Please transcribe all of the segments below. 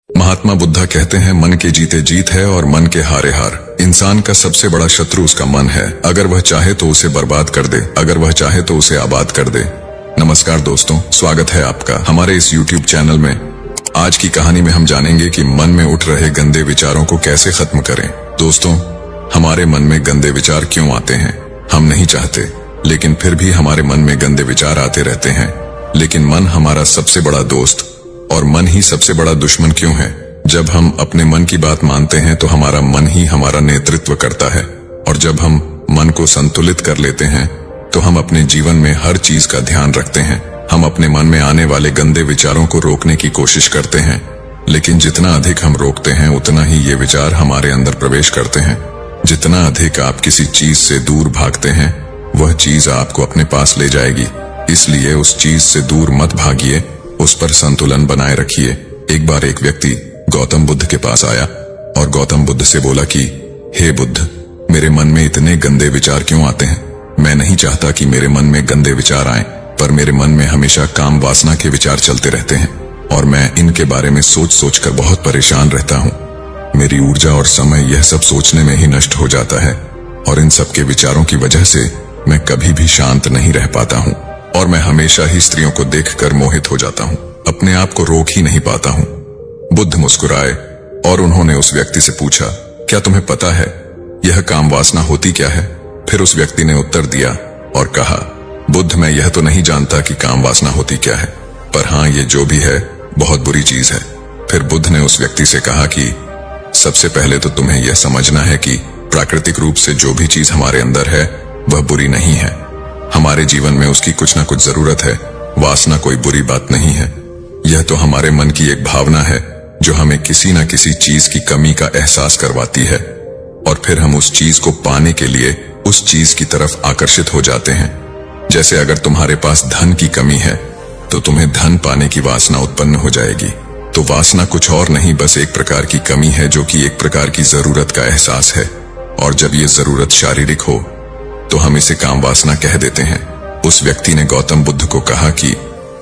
महात्मा बुद्धा कहते हैं, मन के जीते जीत है और मन के हारे हार। इंसान का सबसे बड़ा शत्रु उसका मन है। अगर वह चाहे तो उसे बर्बाद कर दे, अगर वह चाहे तो उसे आबाद कर दे। नमस्कार दोस्तों, स्वागत है आपका हमारे इस YouTube चैनल में। आज की कहानी में हम जानेंगे कि मन में उठ रहे गंदे विचारों को कैसे खत्म करें। दोस्तों, हमारे मन में गंदे विचार क्यों आते हैं? हम नहीं चाहते, लेकिन फिर भी हमारे मन में गंदे विचार आते रहते हैं। लेकिन मन हमारा सबसे बड़ा दोस्त और मन ही सबसे बड़ा दुश्मन क्यों है? जब हम अपने मन की बात मानते हैं तो हमारा मन ही हमारा नेतृत्व करता है, और जब हम मन को संतुलित कर लेते हैं तो हम अपने जीवन में हर चीज का ध्यान रखते हैं। हम अपने मन में आने वाले गंदे विचारों को रोकने की कोशिश करते हैं, लेकिन जितना अधिक हम रोकते हैं उतना ही ये विचार हमारे अंदर प्रवेश करते हैं। जितना अधिक आप किसी चीज से दूर भागते हैं, वह चीज आपको अपने पास ले जाएगी। इसलिए उस चीज से दूर मत भागिए, उस पर संतुलन बनाए रखिए। एक बार एक व्यक्ति गौतम बुद्ध के पास आया और गौतम बुद्ध से बोला कि हे बुद्ध, मेरे मन में इतने गंदे विचार क्यों आते हैं? मैं नहीं चाहता कि मेरे मन में गंदे विचार आएं, पर मेरे मन में हमेशा काम वासना के विचार चलते रहते हैं और मैं इनके बारे में सोच सोच कर बहुत परेशान रहता हूँ। मेरी ऊर्जा और समय यह सब सोचने में ही नष्ट हो जाता है, और इन सब के विचारों की वजह से मैं कभी भी शांत नहीं रह पाता हूँ और मैं हमेशा ही स्त्रियों को देखकर मोहित हो जाता हूँ, अपने आप को रोक ही नहीं पाता हूँ। बुद्ध मुस्कुराए और उन्होंने उस व्यक्ति से पूछा, क्या तुम्हें पता है यह काम वासना होती क्या है? फिर उस व्यक्ति ने उत्तर दिया और कहा, बुद्ध, मैं यह तो नहीं जानता कि काम वासना होती क्या है, पर हाँ, ये जो भी है बहुत बुरी चीज है। फिर बुद्ध ने उस व्यक्ति से कहा कि सबसे पहले तो तुम्हें यह समझना है कि प्राकृतिक रूप से जो भी चीज हमारे अंदर है वह बुरी नहीं है। हमारे जीवन में उसकी कुछ ना कुछ जरूरत है। वासना कोई बुरी बात नहीं है, यह तो हमारे मन की एक भावना है जो हमें किसी न किसी चीज की कमी का एहसास करवाती है, और फिर हम उस चीज को पाने के लिए उस चीज की तरफ आकर्षित हो जाते हैं। जैसे अगर तुम्हारे पास धन की कमी है तो तुम्हें धन पाने की वासना उत्पन्न हो जाएगी। तो वासना कुछ और नहीं, बस एक प्रकार की कमी है जो कि एक प्रकार की जरूरत का एहसास है, और जब ये जरूरत शारीरिक हो तो हम इसे काम वासना कह देते हैं। उस व्यक्ति ने गौतम बुद्ध को कहा कि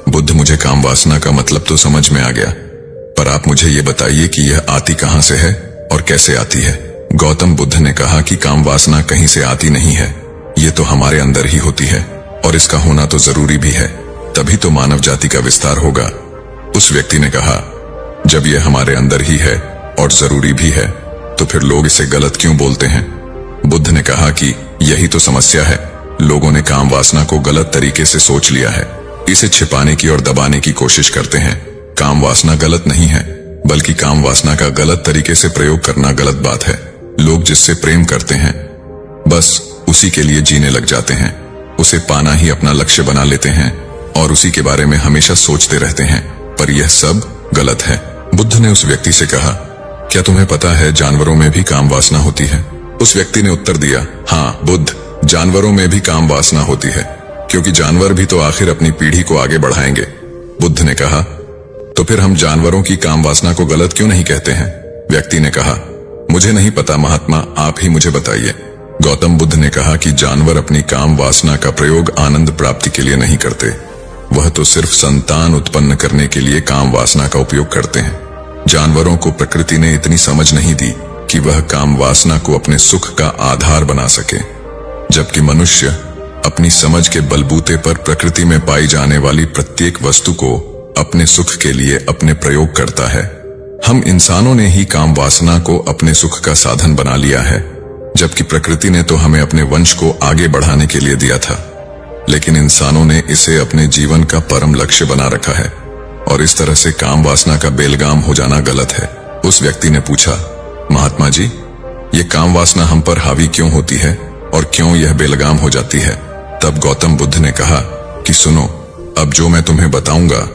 बुद्ध, मुझे काम वासना का मतलब तो समझ में आ गया, पर आप मुझे ये बताइए कि यह आती कहां से है और कैसे आती है? गौतम बुद्ध ने कहा कि काम वासना कहीं से आती नहीं है, ये तो हमारे अंदर ही होती है, और इसका होना तो जरूरी भी है, तभी तो मानव जाति का विस्तार होगा। उस व्यक्ति ने कहा, जब यह हमारे अंदर ही है और जरूरी भी है तो फिर लोग इसे गलत क्यों बोलते हैं? बुद्ध ने कहा कि यही तो समस्या है, लोगों ने काम वासना को गलत तरीके से सोच लिया है, इसे छिपाने की और दबाने की कोशिश करते हैं। काम वासना गलत नहीं है, बल्कि काम वासना का गलत तरीके से प्रयोग करना गलत बात है। लोग जिससे प्रेम करते हैं बस उसी के लिए जीने लग जाते हैं, उसे पाना ही अपना लक्ष्य बना लेते हैं और उसी के बारे में हमेशा सोचते रहते हैं, पर यह सब गलत है। बुद्ध ने उस व्यक्ति से कहा, क्या तुम्हें पता है जानवरों में भी काम वासना होती है? उस व्यक्ति ने उत्तर दिया, हाँ बुद्ध, जानवरों में भी काम वासना होती है, क्योंकि जानवर भी तो आखिर अपनी पीढ़ी को आगे बढ़ाएंगे। बुद्ध ने कहा, तो फिर हम जानवरों की काम वासना को गलत क्यों नहीं कहते हैं? व्यक्ति ने कहा, मुझे नहीं पता महात्मा, आप ही मुझे बताइए। गौतम बुद्ध ने कहा कि जानवर अपनी काम वासना का प्रयोग आनंद प्राप्ति के लिए नहीं करते, वह तो सिर्फ संतान उत्पन्न करने के लिए काम वासना का उपयोग करते हैं। जानवरों को प्रकृति ने इतनी समझ नहीं दी कि वह काम वासना को अपने सुख का आधार बना सके, जबकि मनुष्य अपनी समझ के बलबूते पर प्रकृति में पाई जाने वाली प्रत्येक वस्तु को अपने सुख के लिए अपने प्रयोग करता है। हम इंसानों ने ही काम वासना को अपने सुख का साधन बना लिया है, जबकि प्रकृति ने तो हमें अपने वंश को आगे बढ़ाने के लिए दिया था, लेकिन इंसानों ने इसे अपने जीवन का परम लक्ष्य बना रखा है, और इस तरह से काम वासना का बेलगाम हो जाना गलत है। उस व्यक्ति ने पूछा, महात्मा जी, ये काम वासना हम पर हावी क्यों होती है और क्यों यह बेलगाम हो जाती है? तब गौतम बुद्ध ने कहा कि सुनो, अब जो मैं तुम्हें बताऊंगा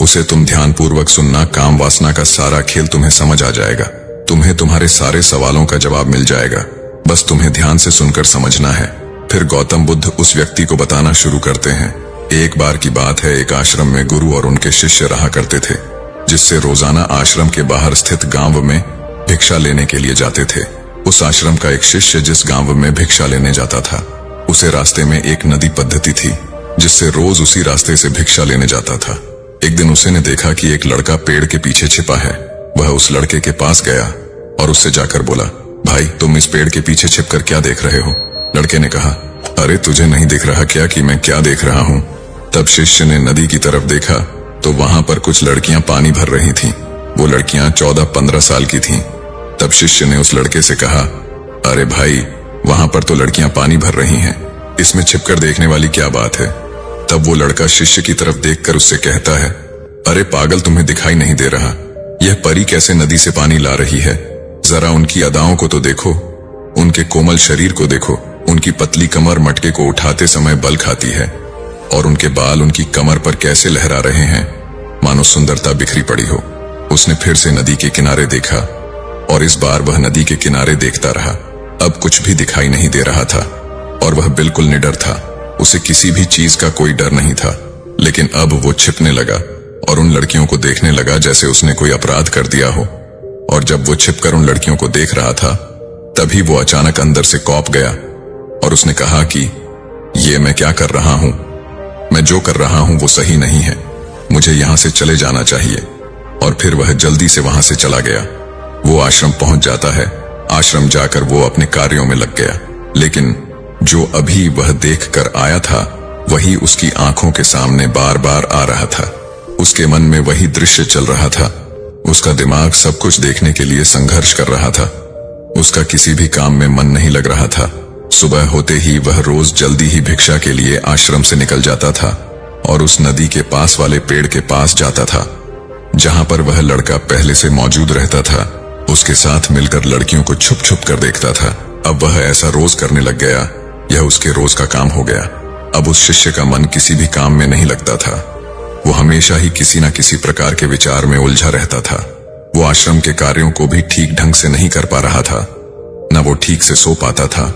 उसे तुम ध्यानपूर्वक सुनना। काम वासना का सारा खेल तुम्हें समझ आ जाएगा, तुम्हें तुम्हारे सारे सवालों का जवाब मिल जाएगा, बस तुम्हें ध्यान से सुनकर समझना है। फिर गौतम बुद्ध उस व्यक्ति को बताना शुरू करते हैं। एक बार की बात है, एक आश्रम में गुरु और उनके शिष्य रहा करते थे, जिससे रोजाना आश्रम के बाहर स्थित गांव में भिक्षा लेने के लिए जाते थे। उस आश्रम का एक शिष्य जिस गांव में भिक्षा लेने जाता था, उसे रास्ते में एक नदी पद्धति थी, जिससे रोज उसी रास्ते से भिक्षा लेने जाता था। एक दिन उसे ने देखा कि एक लड़का पेड़ के पीछे छिपा है वह उस लड़के के पास गया और उससे जाकर बोला, भाई तुम इस पेड़ के पीछे छिपकर क्या देख रहे हो? लड़के ने कहा, अरे तुझे नहीं दिख रहा क्या कि मैं क्या देख रहा हूँ? तब शिष्य ने नदी की तरफ देखा तो वहां पर कुछ लड़कियां पानी भर रही थीं। वो लड़कियां 14-15 साल की थीं। तब शिष्य ने उस लड़के से कहा, अरे भाई वहां पर तो लड़कियां पानी भर रही हैं, इसमें छिपकर देखने वाली क्या बात है? तब वो लड़का शिष्य की तरफ देखकर उससे कहता है, अरे पागल तुम्हें दिखाई नहीं दे रहा? यह परी कैसे नदी से पानी ला रही है? जरा उनकी अदाओं को तो देखो, उनके कोमल शरीर को देखो, उनकी पतली कमर मटके को उठाते समय बल खाती है और उनके बाल उनकी कमर पर कैसे लहरा रहे हैं, मानो सुंदरता बिखरी पड़ी हो। उसने फिर से नदी के किनारे देखा और इस बार वह नदी के किनारे देखता रहा। अब कुछ भी दिखाई नहीं दे रहा था और वह बिल्कुल निडर था। उसे किसी भी चीज का कोई डर नहीं था। लेकिन अब वो छिपने लगा और उन लड़कियों को देखने लगा जैसे उसने कोई अपराध कर दिया हो। और जब वो छिपकर उन लड़कियों को देख रहा था तभी वो अचानक अंदर से कौंप गया और उसने कहा कि ये मैं क्या कर रहा हूं? मैं जो कर रहा हूं वो सही नहीं है, मुझे यहां से चले जाना चाहिए। और फिर वह जल्दी से वहां से चला गया। वो आश्रम पहुंच जाता है। आश्रम जाकर वो अपने कार्यों में लग गया। लेकिन जो अभी वह देख कर आया था वही उसकी आंखों के सामने बार बार आ रहा था। उसके मन में वही दृश्य चल रहा था। उसका दिमाग सब कुछ देखने के लिए संघर्ष कर रहा था। उसका किसी भी काम में मन नहीं लग रहा था। सुबह होते ही वह रोज जल्दी ही भिक्षा के लिए आश्रम से निकल जाता था और उस नदी के पास वाले पेड़ के पास जाता था जहां पर वह लड़का पहले से मौजूद रहता था। उसके साथ मिलकर लड़कियों को छुप छुप कर देखता था। अब वह ऐसा रोज करने लग गया। यह उसके रोज का काम हो गया। अब उस शिष्य का मन किसी भी काम में नहीं लगता था। वो हमेशा ही किसी न किसी प्रकार के विचार में उलझा रहता था। वो आश्रम के कार्यों को भी ठीक ढंग से नहीं कर पा रहा था। न वो ठीक से सो पाता था,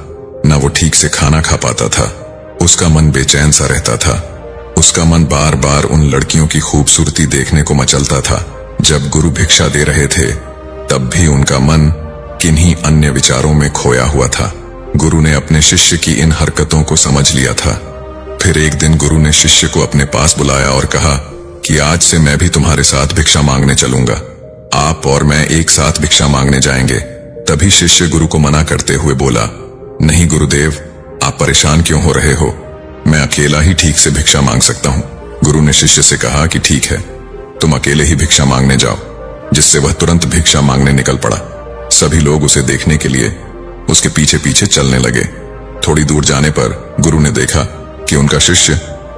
न वो ठीक से खाना खा पाता था। उसका मन बेचैन सा रहता था। उसका मन बार बार उन लड़कियों की खूबसूरती देखने को मचलता था। जब गुरु भिक्षा दे रहे थे तब भी उनका मन किन्हीं अन्य विचारों में खोया हुआ था। गुरु ने अपने शिष्य की इन हरकतों को समझ लिया था। फिर एक दिन गुरु ने शिष्य को अपने पास बुलाया और कहा कि आज से मैं भी तुम्हारे साथ भिक्षा मांगने चलूंगा। आप और मैं एक साथ भिक्षा मांगने जाएंगे। तभी शिष्य गुरु को मना करते हुए बोला, नहीं गुरुदेव, आप परेशान क्यों हो रहे हो? मैं अकेला ही ठीक से भिक्षा मांग सकता हूँ। गुरु ने शिष्य से कहा कि ठीक है, तुम अकेले ही भिक्षा मांगने जाओ। जिससे वह तुरंत भिक्षा मांगने निकल पड़ा। सभी लोग उसे देखने के लिए उसके पीछे पीछे चलने लगे। थोड़ी दूर जाने पर गुरु ने देखा कि उनका शिष्य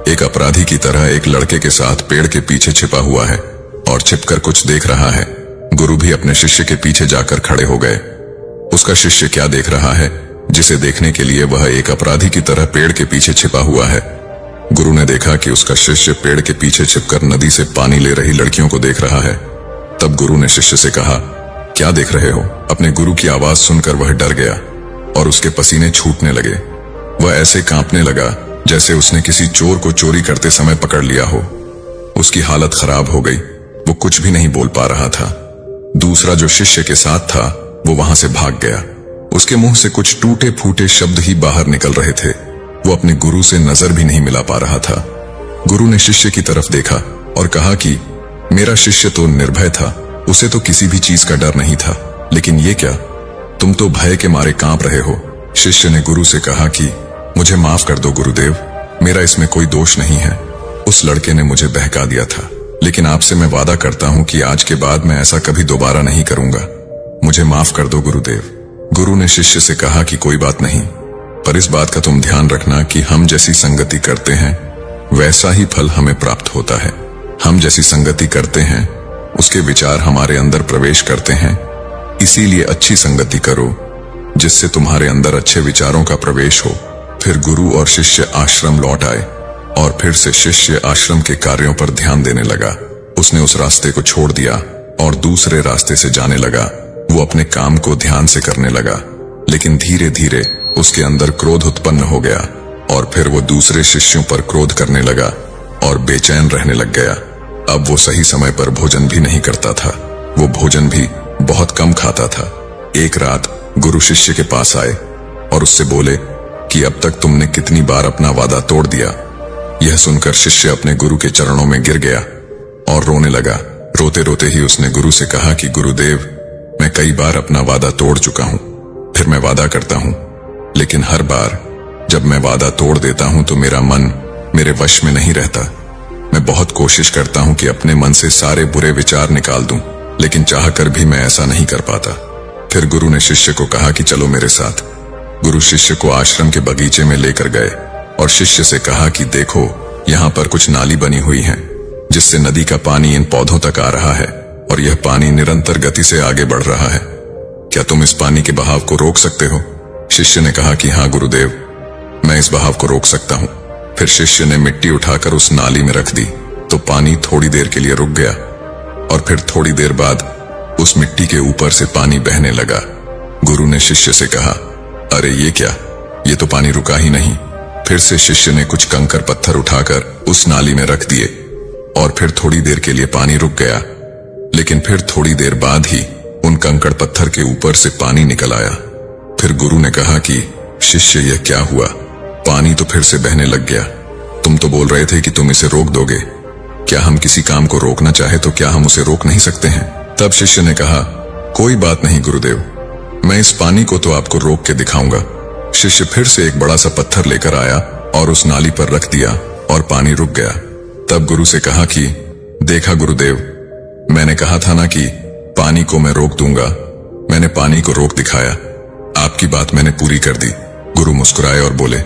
एक अपराधी की तरह एक लड़के के साथ पेड़ के पीछे छिपा हुआ है और छिपकर कुछ देख रहा है। गुरु भी अपने शिष्य के पीछे जाकर खड़े हो गए। उसका शिष्य क्या देख रहा है जिसे देखने के लिए वह एक अपराधी की तरह पेड़ के पीछे छिपा हुआ है? गुरु ने देखा कि उसका शिष्य पेड़ के पीछे छिपकर नदी से पानी ले रही लड़कियों को देख रहा है। तब गुरु ने शिष्य से कहा, क्या देख रहे हो? अपने गुरु की आवाज सुनकर वह डर गया और उसके पसीने छूटने लगे। वह ऐसे कांपने लगा जैसे उसने किसी चोर को चोरी करते समय पकड़ लिया हो। उसकी हालत खराब हो गई। वो कुछ भी नहीं बोल पा रहा था। दूसरा जो शिष्य के साथ था वो वहां से भाग गया। उसके मुंह से कुछ टूटे फूटे शब्द ही बाहर निकल रहे थे। वो अपने गुरु से नजर भी नहीं मिला पा रहा था। गुरु ने शिष्य की तरफ देखा और कहा कि मेरा शिष्य तो निर्भय था, उसे तो किसी भी चीज का डर नहीं था, लेकिन ये क्या, तुम तो भय के मारे कांप रहे हो। शिष्य ने गुरु से कहा कि मुझे माफ कर दो गुरुदेव, मेरा इसमें कोई दोष नहीं है। उस लड़के ने मुझे बहका दिया था, लेकिन आपसे मैं वादा करता हूं कि आज के बाद मैं ऐसा कभी दोबारा नहीं करूंगा। मुझे माफ कर दो गुरुदेव। गुरु ने शिष्य से कहा कि कोई बात नहीं, पर इस बात का तुम ध्यान रखना कि हम जैसी संगति करते हैं वैसा ही फल हमें प्राप्त होता है। हम जैसी संगति करते हैं उसके विचार हमारे अंदर प्रवेश करते हैं। इसीलिए अच्छी संगति करो जिससे तुम्हारे अंदर अच्छे विचारों का प्रवेश हो। फिर गुरु और शिष्य आश्रम लौट आए और फिर से शिष्य आश्रम के कार्यों पर ध्यान देने लगा। उसने उस रास्ते को छोड़ दिया और दूसरे रास्ते से जाने लगा। वो अपने काम को ध्यान से करने लगा, लेकिन धीरे धीरे उसके अंदर क्रोध उत्पन्न हो गया और फिर वो दूसरे शिष्यों पर क्रोध करने लगा और बेचैन रहने लग गया। अब वो सही समय पर भोजन भी नहीं करता था। वो भोजन भी बहुत कम खाता था। एक रात गुरु शिष्य के पास आए और उससे बोले कि अब तक तुमने कितनी बार अपना वादा तोड़ दिया। यह सुनकर शिष्य अपने गुरु के चरणों में गिर गया और रोने लगा। रोते रोते ही उसने गुरु से कहा कि गुरुदेव, मैं कई बार अपना वादा तोड़ चुका हूं। फिर मैं वादा करता हूं, लेकिन हर बार जब मैं वादा तोड़ देता हूं तो मेरा मन मेरे वश में नहीं रहता। मैं बहुत कोशिश करता हूं कि अपने मन से सारे बुरे विचार निकाल दूं, लेकिन चाहकर भी मैं ऐसा नहीं कर पाता। फिर गुरु ने शिष्य को कहा कि चलो मेरे साथ। गुरु शिष्य को आश्रम के बगीचे में लेकर गए और शिष्य से कहा कि देखो, यहाँ पर कुछ नाली बनी हुई है जिससे नदी का पानी इन पौधों तक आ रहा है और यह पानी निरंतर गति से आगे बढ़ रहा है। क्या तुम इस पानी के बहाव को रोक सकते हो? शिष्य ने कहा कि हाँ गुरुदेव, मैं इस बहाव को रोक सकता हूँ। फिर शिष्य ने मिट्टी उठाकर उस नाली में रख दी तो पानी थोड़ी देर के लिए रुक गया और फिर थोड़ी देर बाद उस मिट्टी के ऊपर से पानी बहने लगा। गुरु ने शिष्य से कहा, अरे ये क्या, ये तो पानी रुका ही नहीं। फिर से शिष्य ने कुछ कंकर पत्थर उठाकर उस नाली में रख दिए और फिर थोड़ी देर के लिए पानी रुक गया, लेकिन फिर थोड़ी देर बाद ही उन कंकड़ पत्थर के ऊपर से पानी निकल आया। फिर गुरु ने कहा कि शिष्य, यह क्या हुआ? पानी तो फिर से बहने लग गया। तुम तो बोल रहे थे कि तुम इसे रोक दोगे। क्या हम किसी काम को रोकना चाहे तो क्या हम उसे रोक नहीं सकते हैं? तब शिष्य ने कहा, कोई बात नहीं गुरुदेव, मैं इस पानी को तो आपको रोक के दिखाऊंगा। शिष्य फिर से एक बड़ा सा पत्थर लेकर आया और उस नाली पर रख दिया और पानी रुक गया। तब गुरु से कहा कि देखा गुरुदेव, मैंने कहा था ना कि पानी को मैं रोक दूंगा। मैंने पानी को रोक दिखाया, आपकी बात मैंने पूरी कर दी। गुरु मुस्कुराए और बोले,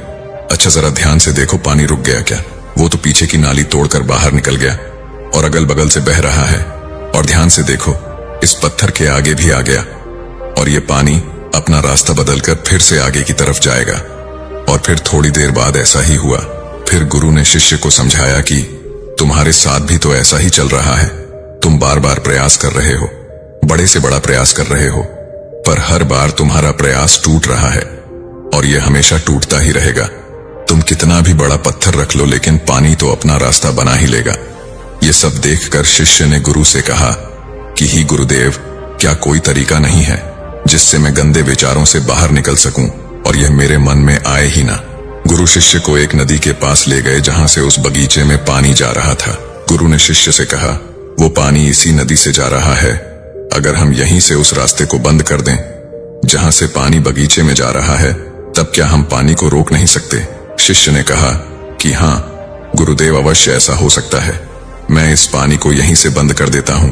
अच्छा जरा ध्यान से देखो, पानी रुक गया क्या? वो तो पीछे की नाली तोड़कर बाहर निकल गया और अगल बगल से बह रहा है। और ध्यान से देखो, इस पत्थर के आगे भी आ गया और ये पानी अपना रास्ता बदलकर फिर से आगे की तरफ जाएगा। और फिर थोड़ी देर बाद ऐसा ही हुआ। फिर गुरु ने शिष्य को समझाया कि तुम्हारे साथ भी तो ऐसा ही चल रहा है। तुम बार बार प्रयास कर रहे हो, बड़े से बड़ा प्रयास कर रहे हो, पर हर बार तुम्हारा प्रयास टूट रहा है और यह हमेशा टूटता ही रहेगा। तुम कितना भी बड़ा पत्थर रख लो, लेकिन पानी तो अपना रास्ता बना ही लेगा। ये सब देखकर शिष्य ने गुरु से कहा कि ही गुरुदेव, क्या कोई तरीका नहीं है जिससे मैं गंदे विचारों से बाहर निकल सकूं और यह मेरे मन में आए ही ना? गुरु शिष्य को एक नदी के पास ले गए जहां से उस बगीचे में पानी जा रहा था। गुरु ने शिष्य से कहा, वो पानी इसी नदी से जा रहा है। अगर हम यहीं से उस रास्ते को बंद कर दें जहां से पानी बगीचे में जा रहा है, तब क्या हम पानी को रोक नहीं सकते? शिष्य ने कहा कि हाँ गुरुदेव, अवश्य ऐसा हो सकता है। मैं इस पानी को यहीं से बंद कर देता हूं,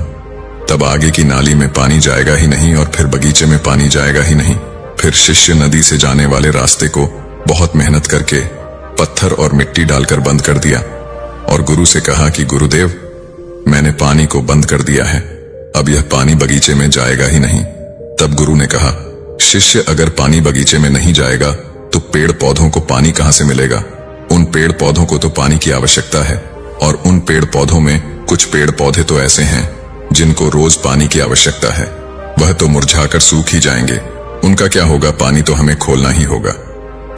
तब आगे की नाली में पानी जाएगा ही नहीं और फिर बगीचे में पानी जाएगा ही नहीं। फिर शिष्य नदी से जाने वाले रास्ते को बहुत मेहनत करके पत्थर और मिट्टी डालकर बंद कर दिया और गुरु से कहा कि गुरुदेव, मैंने पानी को बंद कर दिया है, अब यह पानी बगीचे में जाएगा ही नहीं। तब गुरु ने कहा, शिष्य, अगर पानी बगीचे में नहीं जाएगा तो पेड़ पौधों को पानी कहां से मिलेगा? उन पेड़ पौधों को तो पानी की आवश्यकता है और उन पेड़ पौधों में कुछ पेड़ पौधे तो ऐसे हैं जिनको रोज पानी की आवश्यकता है। वह तो मुरझाकर सूख ही जाएंगे, उनका क्या होगा? पानी तो हमें खोलना ही होगा।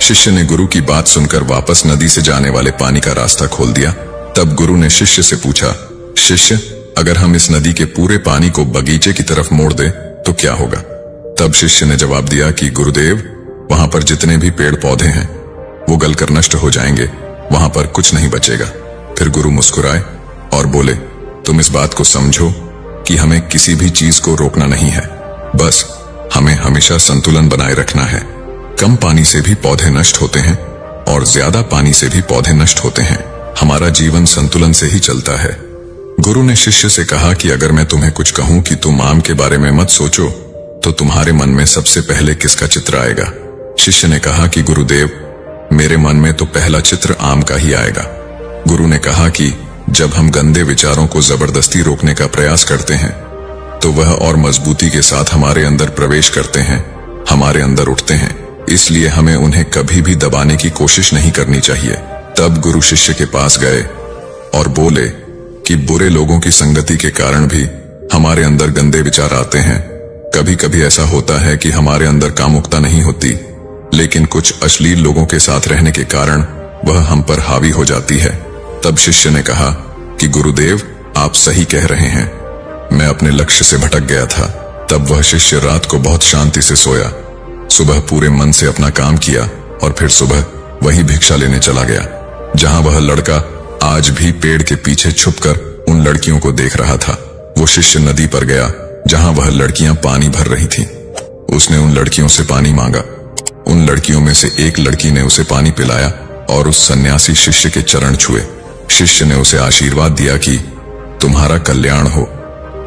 शिष्य ने गुरु की बात सुनकर वापस नदी से जाने वाले पानी का रास्ता खोल दिया। तब गुरु ने शिष्य से पूछा, शिष्य, अगर हम इस नदी के पूरे पानी को बगीचे की तरफ मोड़ दें तो क्या होगा? तब शिष्य ने जवाब दिया कि गुरुदेव, वहां पर जितने भी पेड़ पौधे हैं वो गलकर नष्ट हो जाएंगे, वहां पर कुछ नहीं बचेगा। फिर गुरु मुस्कुराए और बोले, तुम इस बात को समझो कि हमें किसी भी चीज को रोकना नहीं है, बस हमें हमेशा संतुलन बनाए रखना है। कम पानी से भी पौधे नष्ट होते हैं और ज्यादा पानी से भी पौधे नष्ट होते हैं। हमारा जीवन संतुलन से ही चलता है। गुरु ने शिष्य से कहा कि अगर मैं तुम्हें कुछ कहूं कि तुम आम के बारे में मत सोचो, तो तुम्हारे मन में सबसे पहले किसका चित्र आएगा? शिष्य ने कहा कि गुरुदेव, मेरे मन में तो पहला चित्र आम का ही आएगा। गुरु ने कहा कि जब हम गंदे विचारों को जबरदस्ती रोकने का प्रयास करते हैं तो वह और मजबूती के साथ हमारे अंदर प्रवेश करते हैं, हमारे अंदर उठते हैं। इसलिए हमें उन्हें कभी भी दबाने की कोशिश नहीं करनी चाहिए। तब गुरु शिष्य के पास गए और बोले कि बुरे लोगों की संगति के कारण भी हमारे अंदर गंदे विचार आते हैं। कभी कभी ऐसा होता है कि हमारे अंदर कामुकता नहीं होती, लेकिन कुछ अश्लील लोगों के साथ रहने के कारण वह हम पर हावी हो जाती है। तब शिष्य ने कहा कि गुरुदेव, आप सही कह रहे हैं, मैं अपने लक्ष्य से भटक गया था। तब वह शिष्य रात को बहुत शांति से सोया, सुबह पूरे मन से अपना काम किया और फिर सुबह वही भिक्षा लेने चला गया जहां वह लड़का आज भी पेड़ के पीछे छुपकर उन लड़कियों को देख रहा था। वो वो शिष्य नदी पर गया जहां वह लड़कियां पानी भर रही थीं। उसने उन लड़कियों से पानी मांगा। उन लड़कियों में से एक लड़की ने उसे पानी पिलाया और उस सन्यासी शिष्य के चरण छुए। शिष्य ने उसे आशीर्वाद दिया कि तुम्हारा कल्याण हो।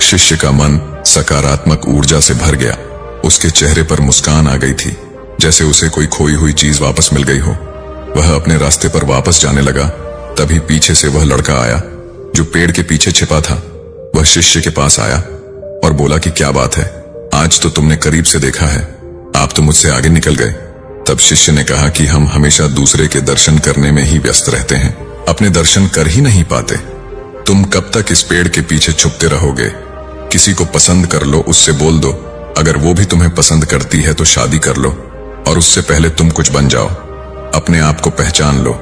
शिष्य का मन सकारात्मक ऊर्जा से भर गया। उसके चेहरे पर मुस्कान आ गई थी, जैसे उसे कोई खोई हुई चीज वापस मिल गई हो। वह अपने रास्ते पर वापस जाने लगा। तभी पीछे से वह लड़का आया जो पेड़ के पीछे छिपा था। वह शिष्य के पास आया और बोला कि क्या बात है, आज तो तुमने करीब से देखा है, आप तो मुझसे आगे निकल गए। तब शिष्य ने कहा कि हम हमेशा दूसरे के दर्शन करने में ही व्यस्त रहते हैं, अपने दर्शन कर ही नहीं पाते। तुम कब तक इस पेड़ के पीछे छुपते रहोगे? किसी को पसंद कर लो, उससे बोल दो। अगर वो भी तुम्हें पसंद करती है तो शादी कर लो, और उससे पहले तुम कुछ बन जाओ। अपने आप को पहचान लो।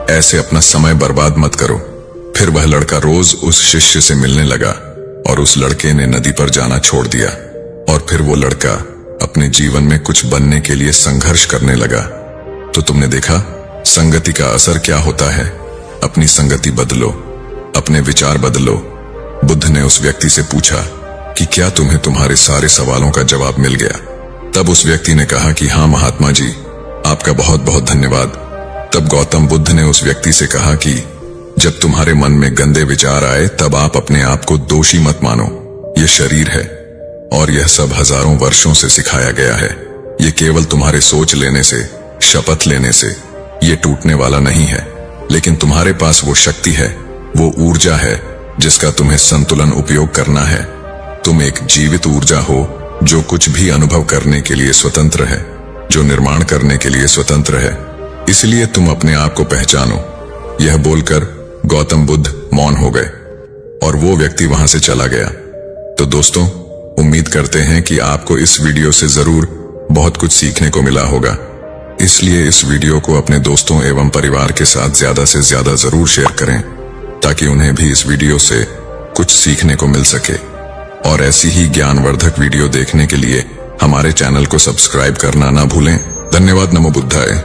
ऐसे अपना समय बर्बाद मत करो। फिर वह लड़का रोज उस शिष्य से मिलने लगा और उस लड़के ने नदी पर जाना छोड़ दिया। और फिर वो लड़का अपने जीवन में कुछ बनने के लिए संघर्ष करने लगा। तो तुमने देखा संगति का असर क्या होता है। अपनी संगति बदलो, अपने विचार बदलो। बुद्ध ने उस व्यक्ति से पूछा कि क्या तुम्हें तुम्हारे सारे सवालों का जवाब मिल गया? तब उस व्यक्ति ने कहा कि हाँ महात्मा जी, आपका बहुत बहुत धन्यवाद। तब गौतम बुद्ध ने उस व्यक्ति से कहा कि जब तुम्हारे मन में गंदे विचार आए तब आप अपने आप को दोषी मत मानो। यह शरीर है और यह सब हजारों वर्षों से सिखाया गया है। ये केवल तुम्हारे सोच लेने से, शपथ लेने से ये टूटने वाला नहीं है। लेकिन तुम्हारे पास वो शक्ति है, वो ऊर्जा है जिसका तुम्हें संतुलन उपयोग करना है। तुम एक जीवित ऊर्जा हो जो कुछ भी अनुभव करने के लिए स्वतंत्र है, जो निर्माण करने के लिए स्वतंत्र है। इसलिए तुम अपने आप को पहचानो। यह बोलकर गौतम बुद्ध मौन हो गए और वो व्यक्ति वहां से चला गया। तो दोस्तों, उम्मीद करते हैं कि आपको इस वीडियो से जरूर बहुत कुछ सीखने को मिला होगा। इसलिए इस वीडियो को अपने दोस्तों एवं परिवार के साथ ज्यादा से ज्यादा जरूर शेयर करें, ताकि उन्हें भी इस वीडियो से कुछ सीखने को मिल सके। और ऐसी ही ज्ञानवर्धक वीडियो देखने के लिए हमारे चैनल को सब्सक्राइब करना ना भूलें। धन्यवाद। नमो बुद्धाय।